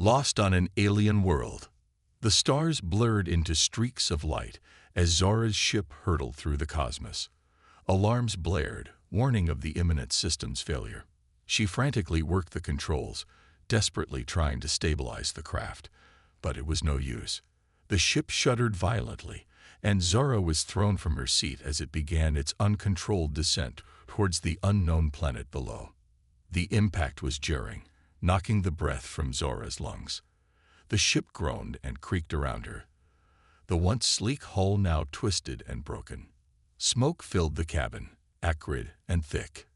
Lost on an alien world. The stars blurred into streaks of light as Zara's ship hurtled through the cosmos. Alarms blared, warning of the imminent system's failure. She frantically worked the controls, desperately trying to stabilize the craft. But it was no use. The ship shuddered violently, and Zara was thrown from her seat as it began its uncontrolled descent towards the unknown planet below. The impact was jarring, knocking the breath from Zara's lungs. The ship groaned and creaked around her. The once sleek hull now twisted and broken. Smoke filled the cabin, acrid and thick.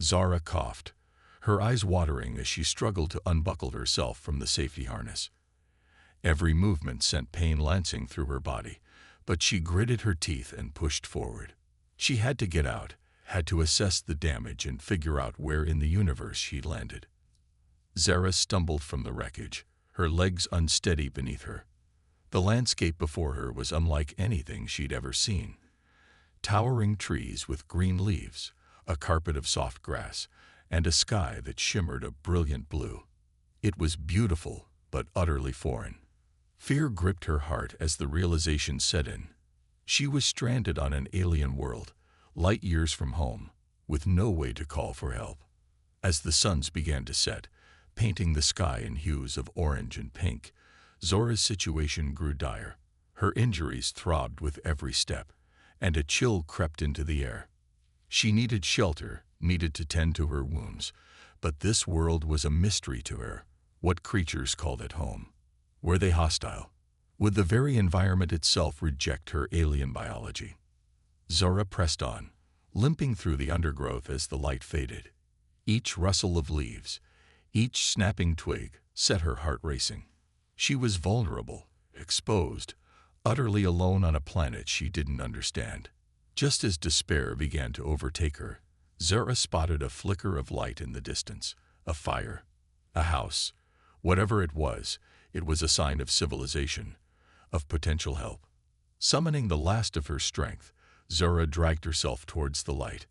Zara coughed, her eyes watering as she struggled to unbuckle herself from the safety harness. Every movement sent pain lancing through her body, but she gritted her teeth and pushed forward. She had to get out, had to assess the damage and figure out where in the universe she'd landed. Zara stumbled from the wreckage, her legs unsteady beneath her. The landscape before her was unlike anything she'd ever seen. Towering trees with green leaves, a carpet of soft grass, and a sky that shimmered a brilliant blue. It was beautiful, but utterly foreign. Fear gripped her heart as the realization set in. She was stranded on an alien world, light years from home, with no way to call for help. As the suns began to set, painting the sky in hues of orange and pink, Zora's situation grew dire. Her injuries throbbed with every step, and a chill crept into the air. She needed shelter, needed to tend to her wounds, but this world was a mystery to her. What creatures called it home? Were they hostile? Would the very environment itself reject her alien biology? Zora pressed on, limping through the undergrowth as the light faded. Each rustle of leaves, each snapping twig set her heart racing. She was vulnerable, exposed, utterly alone on a planet she didn't understand. Just as despair began to overtake her, Zara spotted a flicker of light in the distance, a fire, a house. Whatever it was a sign of civilization, of potential help. Summoning the last of her strength, Zara dragged herself towards the light.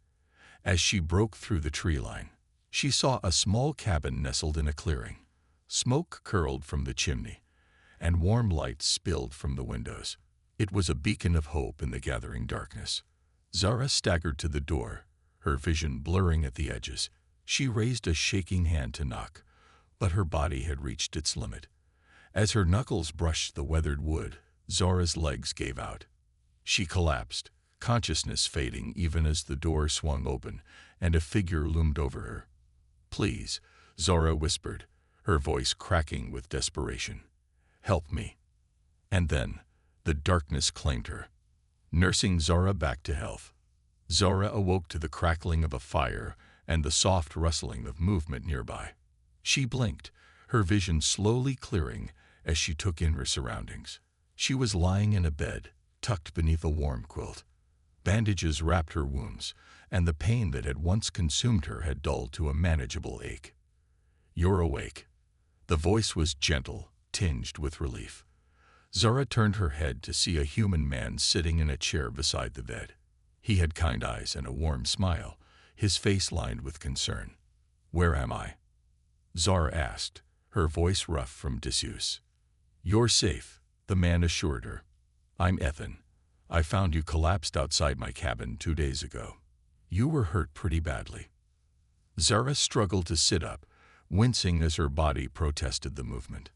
As she broke through the tree line, she saw a small cabin nestled in a clearing. Smoke curled from the chimney, and warm light spilled from the windows. It was a beacon of hope in the gathering darkness. Zara staggered to the door, her vision blurring at the edges. She raised a shaking hand to knock, but her body had reached its limit. As her knuckles brushed the weathered wood, Zora's legs gave out. She collapsed, consciousness fading even as the door swung open and a figure loomed over her. "Please," Zora whispered, her voice cracking with desperation. "Help me." And then, the darkness claimed her, nursing Zora back to health. Zora awoke to the crackling of a fire and the soft rustling of movement nearby. She blinked, her vision slowly clearing as she took in her surroundings. She was lying in a bed, tucked beneath a warm quilt. Bandages wrapped her wounds, and the pain that had once consumed her had dulled to a manageable ache. "You're awake." The voice was gentle, tinged with relief. Zora turned her head to see a human man sitting in a chair beside the bed. He had kind eyes and a warm smile, his face lined with concern. "Where am I?" Zora asked, her voice rough from disuse. "You're safe," the man assured her. "I'm Ethan. I found you collapsed outside my cabin 2 days ago. You were hurt pretty badly." Zara struggled to sit up, wincing as her body protested the movement.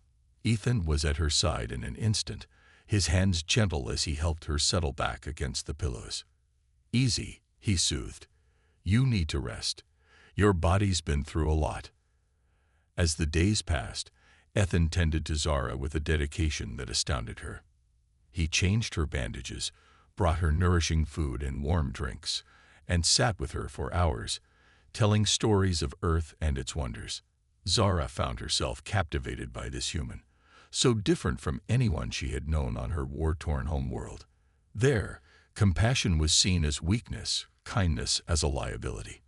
Ethan was at her side in an instant, his hands gentle as he helped her settle back against the pillows. "Easy," he soothed. "You need to rest. Your body's been through a lot." As the days passed, Ethan tended to Zara with a dedication that astounded her. He changed her bandages, brought her nourishing food and warm drinks, and sat with her for hours, telling stories of Earth and its wonders. Zara found herself captivated by this human, so different from anyone she had known on her war-torn homeworld. There, compassion was seen as weakness, kindness as a liability.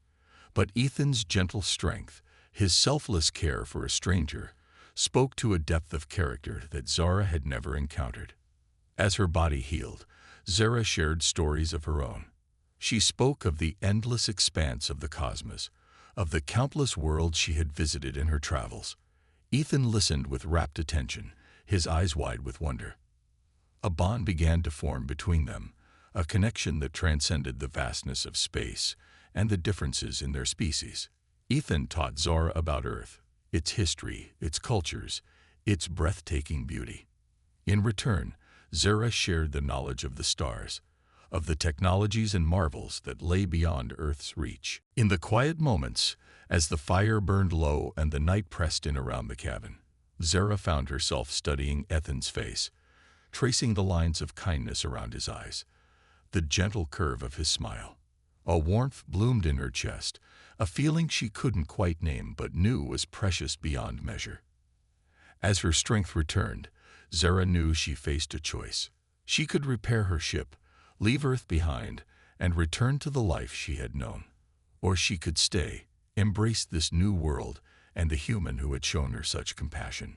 But Ethan's gentle strength, his selfless care for a stranger, spoke to a depth of character that Zara had never encountered. As her body healed, Zara shared stories of her own. She spoke of the endless expanse of the cosmos, of the countless worlds she had visited in her travels. Ethan listened with rapt attention, his eyes wide with wonder. A bond began to form between them, a connection that transcended the vastness of space and the differences in their species. Ethan taught Zara about Earth, its history, its cultures, its breathtaking beauty. In return, Zara shared the knowledge of the stars, of the technologies and marvels that lay beyond Earth's reach. In the quiet moments, as the fire burned low and the night pressed in around the cabin, Zara found herself studying Ethan's face, tracing the lines of kindness around his eyes, the gentle curve of his smile. A warmth bloomed in her chest, a feeling she couldn't quite name but knew was precious beyond measure. As her strength returned, Zara knew she faced a choice. She could repair her ship, leave Earth behind, and return to the life she had known. Or she could stay, embrace this new world and the human who had shown her such compassion.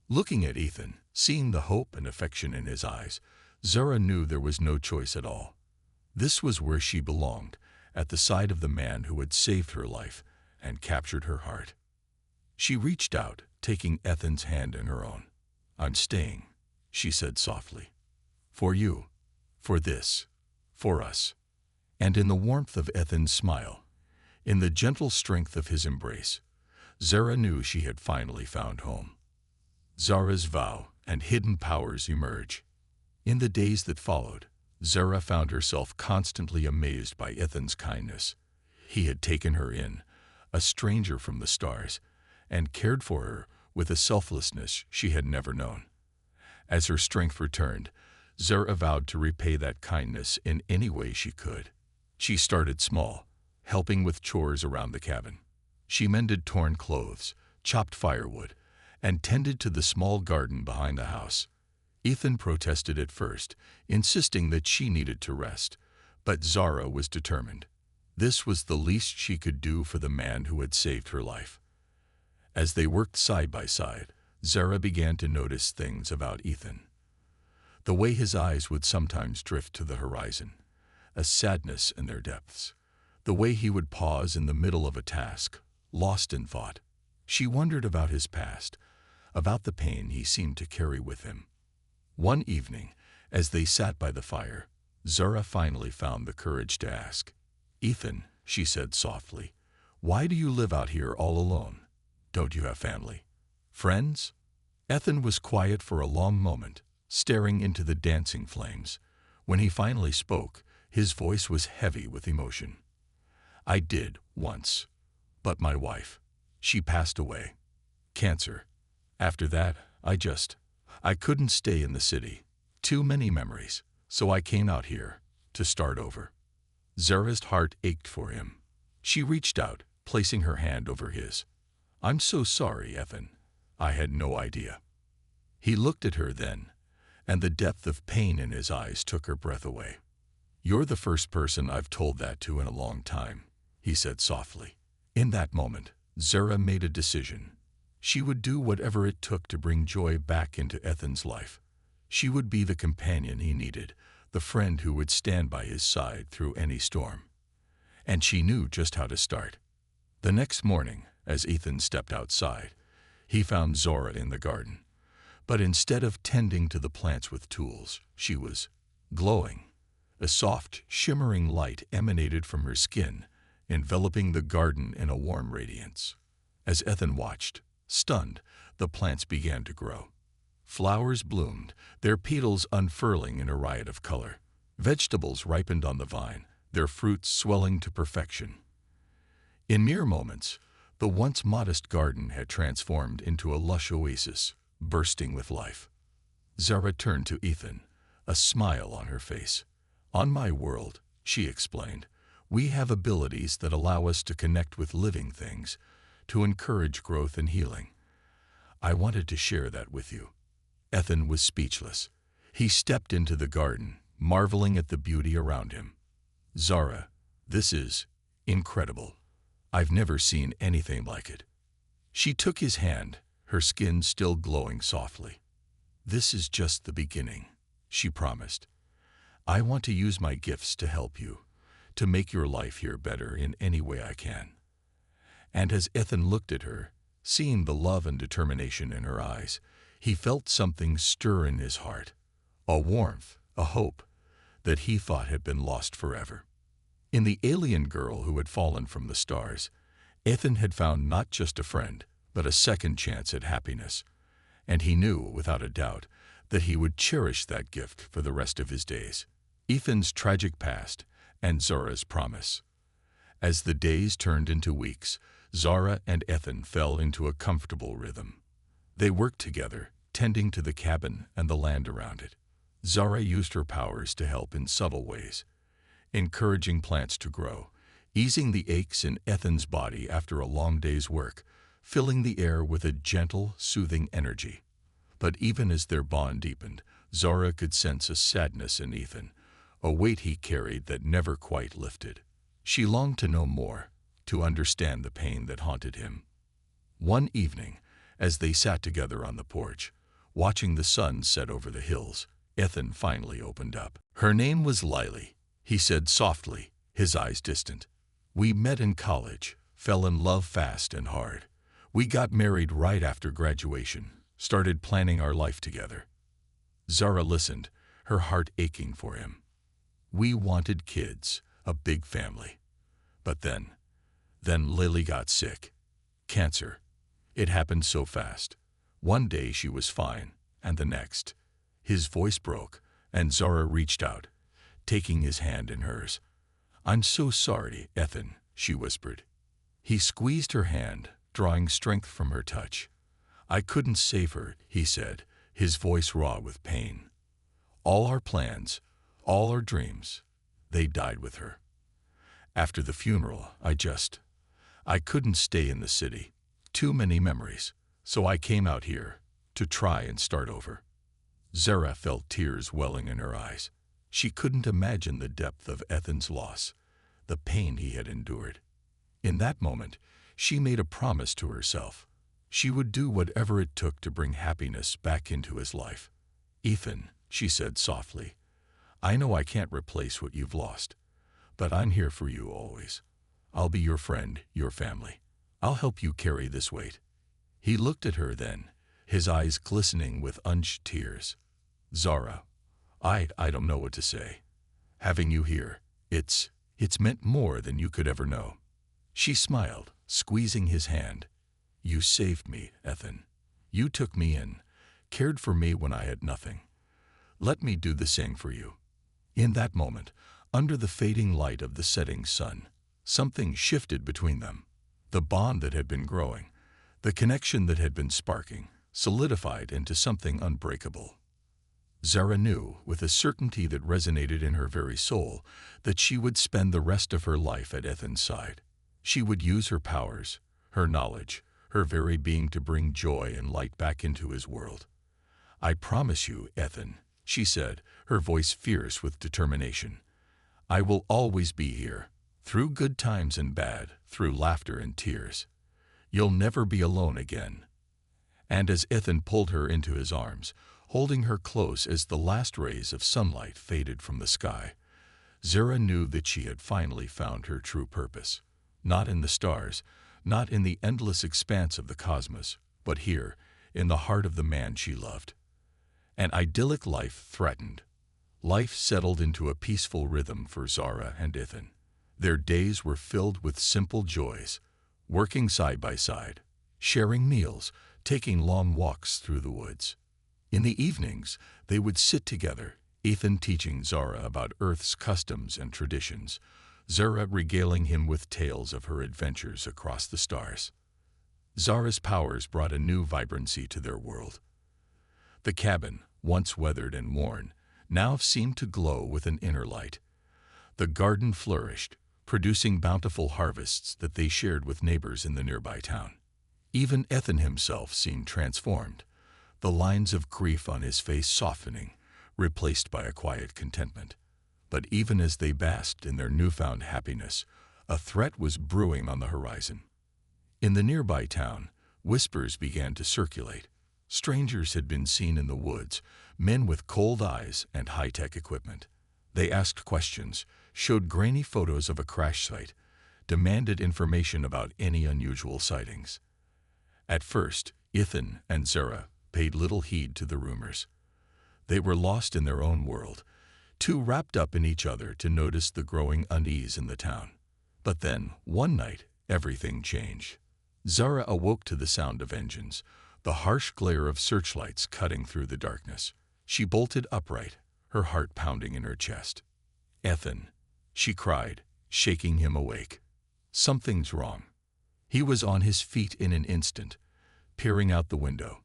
Looking at Ethan, seeing the hope and affection in his eyes, Zara knew there was no choice at all. This was where she belonged, at the side of the man who had saved her life and captured her heart. She reached out, taking Ethan's hand in her own. "I'm staying," she said softly. "For you, for this, for us." And in the warmth of Ethan's smile, in the gentle strength of his embrace, Zara knew she had finally found home. Zara's vow and hidden powers emerge. In the days that followed, Zara found herself constantly amazed by Ethan's kindness. He had taken her in, a stranger from the stars, and cared for her with a selflessness she had never known. As her strength returned, Zara vowed to repay that kindness in any way she could. She started small, helping with chores around the cabin. She mended torn clothes, chopped firewood, and tended to the small garden behind the house. Ethan protested at first, insisting that she needed to rest, but Zara was determined. This was the least she could do for the man who had saved her life. As they worked side by side, Zara began to notice things about Ethan. The way his eyes would sometimes drift to the horizon, a sadness in their depths. The way he would pause in the middle of a task, lost in thought. She wondered about his past, about the pain he seemed to carry with him. One evening, as they sat by the fire, Zara finally found the courage to ask. "Ethan," she said softly, "why do you live out here all alone? Don't you have family? Friends?" Ethan was quiet for a long moment, staring into the dancing flames. When he finally spoke, his voice was heavy with emotion. "I did, once. But my wife, she passed away. Cancer. After that, I couldn't stay in the city. Too many memories. So I came out here, to start over." Zara's heart ached for him. She reached out, placing her hand over his. "I'm so sorry, Ethan. I had no idea." He looked at her then, and the depth of pain in his eyes took her breath away. "You're the first person I've told that to in a long time," he said softly. In that moment, Zara made a decision. She would do whatever it took to bring joy back into Ethan's life. She would be the companion he needed, the friend who would stand by his side through any storm. And she knew just how to start. The next morning, as Ethan stepped outside, he found Zara in the garden. But instead of tending to the plants with tools, she was glowing. A soft, shimmering light emanated from her skin, enveloping the garden in a warm radiance. As Ethan watched, stunned, the plants began to grow. Flowers bloomed, their petals unfurling in a riot of color. Vegetables ripened on the vine, their fruits swelling to perfection. In mere moments, the once modest garden had transformed into a lush oasis, bursting with life. Zara turned to Ethan, a smile on her face. "On my world," she explained, "we have abilities that allow us to connect with living things, to encourage growth and healing. I wanted to share that with you." Ethan was speechless. He stepped into the garden, marveling at the beauty around him. "Zara, this is incredible. I've never seen anything like it." She took his hand, her skin still glowing softly. "This is just the beginning," she promised. "I want to use my gifts to help you, to make your life here better in any way I can." And as Ethan looked at her, Seeing the love and determination in her eyes, he felt something stir in his heart, a warmth, a hope that he thought had been lost forever. In the alien girl who had fallen from the stars, Ethan had found not just a friend, but a second chance at happiness, and he knew, without a doubt, that he would cherish that gift for the rest of his days. Ethan's tragic past and Zara's promise. As the days turned into weeks, Zara and Ethan fell into a comfortable rhythm. They worked together, tending to the cabin and the land around it. Zara used her powers to help in subtle ways, encouraging plants to grow, easing the aches in Ethan's body after a long day's work, filling the air with a gentle, soothing energy. But even as their bond deepened, Zara could sense a sadness in Ethan, a weight he carried that never quite lifted. She longed to know more, to understand the pain that haunted him. One evening, as they sat together on the porch, watching the sun set over the hills, Ethan finally opened up. Her name was Lily, he said softly, his eyes distant. We met in college, fell in love fast and hard. We got married right after graduation, started planning our life together. Zara listened, her heart aching for him. We wanted kids, a big family. But then Lily got sick. Cancer. It happened so fast. One day she was fine, and the next. His voice broke, and Zara reached out, taking his hand in hers. I'm so sorry, Ethan, she whispered. He squeezed her hand, drawing strength from her touch. I couldn't save her, he said, his voice raw with pain. All our plans, all our dreams, they died with her. After the funeral, I couldn't stay in the city. Too many memories. So I came out here to try and start over. Zara felt tears welling in her eyes. She couldn't imagine the depth of Ethan's loss, the pain he had endured. In that moment, she made a promise to herself. She would do whatever it took to bring happiness back into his life. Ethan, she said softly, I know I can't replace what you've lost, but I'm here for you always. I'll be your friend, your family. I'll help you carry this weight. He looked at her then, his eyes glistening with unshed tears. Zara, I don't know what to say. Having you here, it's meant more than you could ever know. She smiled, squeezing his hand. You saved me, Ethan. You took me in, cared for me when I had nothing. Let me do the same for you. In that moment, under the fading light of the setting sun, something shifted between them. The bond that had been growing, the connection that had been sparking, solidified into something unbreakable. Zara knew, with a certainty that resonated in her very soul, that she would spend the rest of her life at Ethan's side. She would use her powers, her knowledge, her very being to bring joy and light back into his world. I promise you, Ethan, she said, her voice fierce with determination. I will always be here, through good times and bad, through laughter and tears. You'll never be alone again. And as Ethan pulled her into his arms, holding her close as the last rays of sunlight faded from the sky, Zara knew that she had finally found her true purpose. Not in the stars, not in the endless expanse of the cosmos, but here, in the heart of the man she loved. An idyllic life threatened. Life settled into a peaceful rhythm for Zara and Ethan. Their days were filled with simple joys, working side by side, sharing meals, taking long walks through the woods. In the evenings, they would sit together, Ethan teaching Zara about Earth's customs and traditions, Zara regaling him with tales of her adventures across the stars. Zara's powers brought a new vibrancy to their world. The cabin, once weathered and worn, now seemed to glow with an inner light. The garden flourished, producing bountiful harvests that they shared with neighbors in the nearby town. Even Ethan himself seemed transformed, the lines of grief on his face softening, replaced by a quiet contentment. But even as they basked in their newfound happiness, a threat was brewing on the horizon. In the nearby town, whispers began to circulate. Strangers had been seen in the woods, men with cold eyes and high-tech equipment. They asked questions, showed grainy photos of a crash site, demanded information about any unusual sightings. At first, Ethan and Zara paid little heed to the rumors. They were lost in their own world, too wrapped up in each other to notice the growing unease in the town. But then, one night, everything changed. Zara awoke to the sound of engines, the harsh glare of searchlights cutting through the darkness. She bolted upright, her heart pounding in her chest. "Ethan," she cried, shaking him awake. "Something's wrong." He was on his feet in an instant, peering out the window.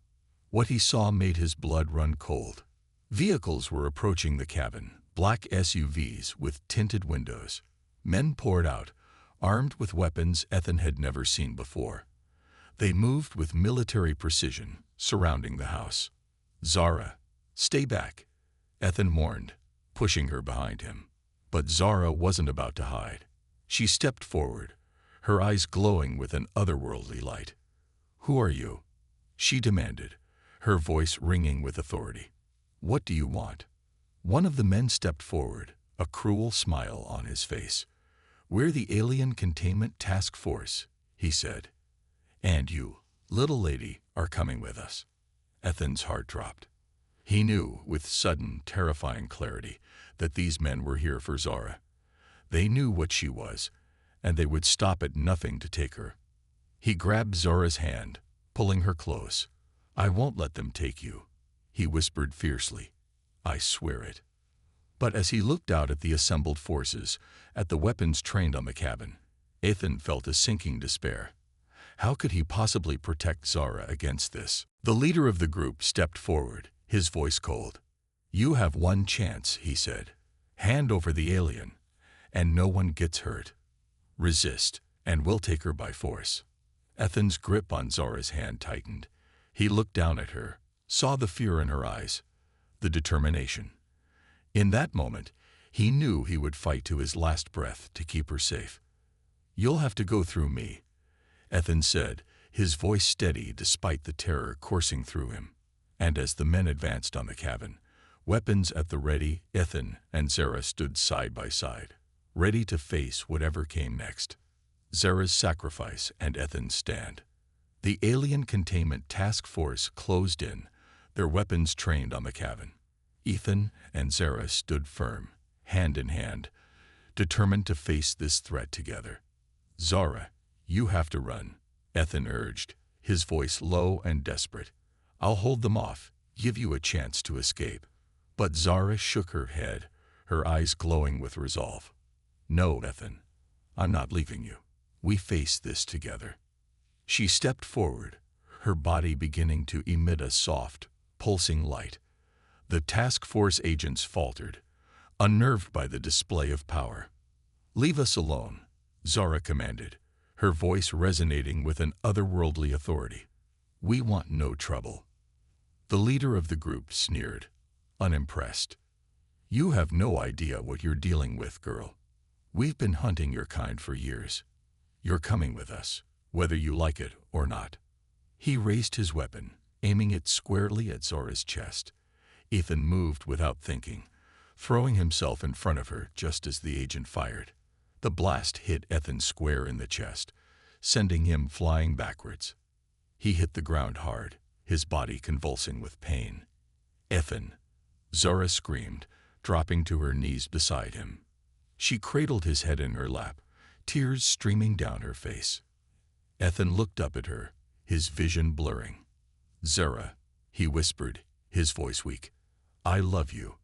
What he saw made his blood run cold. Vehicles were approaching the cabin, black SUVs with tinted windows. Men poured out, armed with weapons Ethan had never seen before. They moved with military precision, surrounding the house. "Zara, stay back," Ethan warned, pushing her behind him. But Zara wasn't about to hide. She stepped forward, her eyes glowing with an otherworldly light. "Who are you?" she demanded, her voice ringing with authority. "What do you want?" One of the men stepped forward, a cruel smile on his face. "We're the Alien Containment Task Force," he said. "And you, little lady, are coming with us." Ethan's heart dropped. He knew, with sudden, terrifying clarity, that these men were here for Zara. They knew what she was, and they would stop at nothing to take her. He grabbed Zara's hand, pulling her close. "I won't let them take you," he whispered fiercely. "I swear it." But as he looked out at the assembled forces, at the weapons trained on the cabin, Ethan felt a sinking despair. How could he possibly protect Zara against this? The leader of the group stepped forward, his voice cold. "You have one chance," he said. "Hand over the alien, and no one gets hurt. Resist, and we'll take her by force." Ethan's grip on Zara's hand tightened. He looked down at her, saw the fear in her eyes, the determination. In that moment, he knew he would fight to his last breath to keep her safe. "You'll have to go through me," Ethan said, his voice steady despite the terror coursing through him. And as the men advanced on the cabin, weapons at the ready, Ethan and Zara stood side by side, ready to face whatever came next. Zara's sacrifice and Ethan's stand. The Alien Containment Task Force closed in, their weapons trained on the cabin. Ethan and Zara stood firm, hand in hand, determined to face this threat together. "Zara, you have to run," Ethan urged, his voice low and desperate. "I'll hold them off, give you a chance to escape." But Zara shook her head, her eyes glowing with resolve. "No, Ethan, I'm not leaving you. We face this together." She stepped forward, her body beginning to emit a soft, pulsing light. The task force agents faltered, unnerved by the display of power. "Leave us alone," Zara commanded, her voice resonating with an otherworldly authority. "We want no trouble." The leader of the group sneered, unimpressed. "You have no idea what you're dealing with, girl. We've been hunting your kind for years. You're coming with us, whether you like it or not." He raised his weapon, aiming it squarely at Zara's chest. Ethan moved without thinking, throwing himself in front of her just as the agent fired. The blast hit Ethan square in the chest, sending him flying backwards. He hit the ground hard, his body convulsing with pain. "Ethan!" Zara screamed, dropping to her knees beside him. She cradled his head in her lap, tears streaming down her face. Ethan looked up at her, his vision blurring. "Zara," he whispered, his voice weak. "I love you."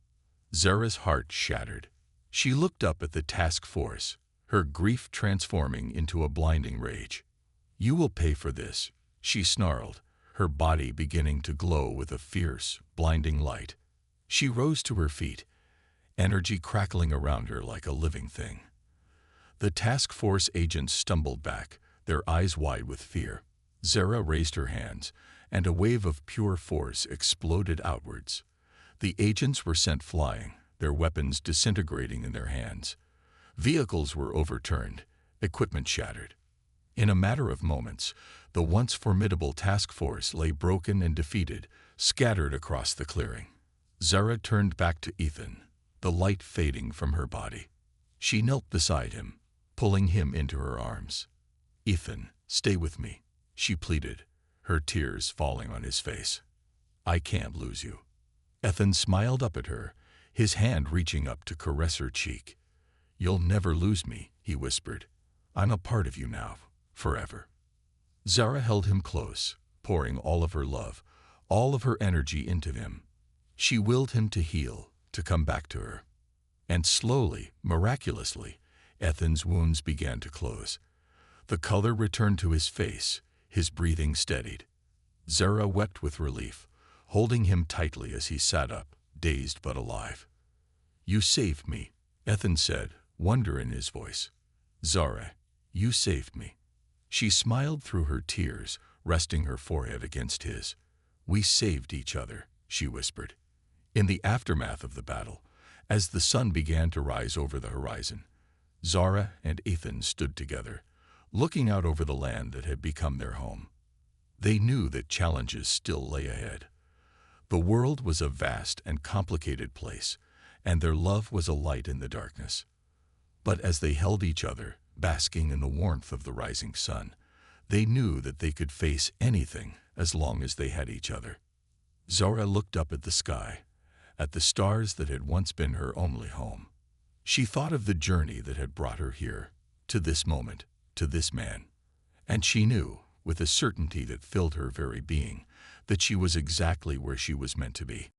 Zara's heart shattered. She looked up at the task force, her grief transforming into a blinding rage. "You will pay for this," she snarled, her body beginning to glow with a fierce, blinding light. She rose to her feet, energy crackling around her like a living thing. The task force agents stumbled back, their eyes wide with fear. Zara raised her hands, and a wave of pure force exploded outwards. The agents were sent flying, their weapons disintegrating in their hands. Vehicles were overturned, equipment shattered. In a matter of moments, the once formidable task force lay broken and defeated, scattered across the clearing. Zara turned back to Ethan, the light fading from her body. She knelt beside him, pulling him into her arms. "Ethan, stay with me," she pleaded, her tears falling on his face. "I can't lose you." Ethan smiled up at her, his hand reaching up to caress her cheek. "You'll never lose me," he whispered. "I'm a part of you now, forever." Zara held him close, pouring all of her love, all of her energy into him. She willed him to heal, to come back to her. And slowly, miraculously, Ethan's wounds began to close. The color returned to his face, his breathing steadied. Zara wept with relief, holding him tightly as he sat up, dazed but alive. "You saved me," Ethan said, wonder in his voice. "Zara, you saved me." She smiled through her tears, resting her forehead against his. "We saved each other," she whispered. In the aftermath of the battle, as the sun began to rise over the horizon, Zara and Ethan stood together, looking out over the land that had become their home. They knew that challenges still lay ahead. The world was a vast and complicated place, and their love was a light in the darkness. But as they held each other, basking in the warmth of the rising sun, they knew that they could face anything as long as they had each other. Zara looked up at the sky, at the stars that had once been her only home. She thought of the journey that had brought her here, to this moment, to this man. And she knew, with a certainty that filled her very being, that she was exactly where she was meant to be.